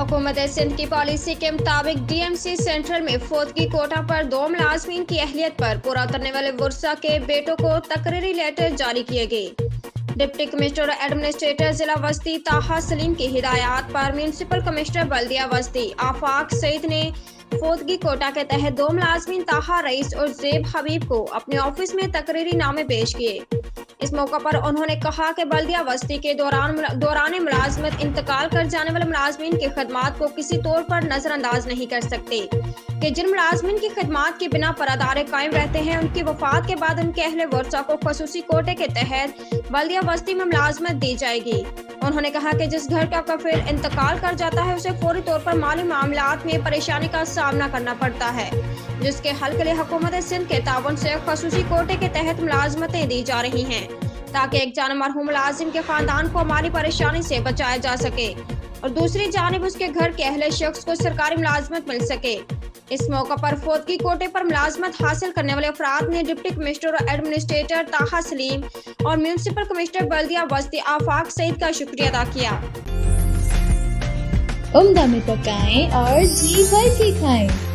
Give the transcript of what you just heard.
हुकूमत सिंध की पॉलिसी के मुताबिक डीएमसी सेंट्रल में फौतगी कोटा पर 2 मुलाजमीन की अहलियत पर पूरा उतरने वाले वर्षा के बेटों को तकरीरी लेटर जारी किए गए। डिप्टी कमिश्नर एडमिनिस्ट्रेटर जिला वस्ती ताहा सलीम की हिदायत पर म्यूनसिपल कमिश्नर बल्दिया वस्ती आफाक सईद ने फौतगी कोटा के तहत 2 मुलाजमीन ताहा रईस और ज़ेब हबीब को अपने ऑफिस में तकरीरी नामे पेश किए। इस मौका पर उन्होंने कहा कि बल्दिया वस्ती के दौरान मुलाजमत इंतकाल कर जाने वाले मुलाजमीन की खदमात को किसी तौर पर नजरअंदाज नहीं कर सकते कि जिन मुलाजमीन की खदमात की बिना पर अदारे कायम रहते हैं उनकी वफात के बाद उनके अहले वर्सा को खसूसी कोटे के तहत बल्दिया वस्ती में मुलाजमत दी जाएगी। उन्होंने कहा कि जिस घर का कफिल इंतकाल कर जाता है उसे फौरी तौर पर माली मामलात में परेशानी का सामना करना पड़ता है, जिसके हल के लिए हुकूमत सिंध के ताउन से खसूसी कोटे के तहत मुलाजमतें दी जा रही हैं ताकि एक जान मरहूम मुलाजिम के खानदान को माली परेशानी से बचाया जा सके और दूसरी जानिब उसके घर के अहले शख्स को सरकारी मुलाजमत मिल सके। इस मौका पर फौतगी कोटे पर मुलाजमत हासिल करने वाले अफराद ने डिप्टी कमिश्नर और एडमिनिस्ट्रेटर ताहा सलीम और म्यूनसिपल कमिश्नर बल्दिया वस्ती आफाक सईद का शुक्रिया अदा किया। उम्दा में पकाएं और जी भर के खाएं।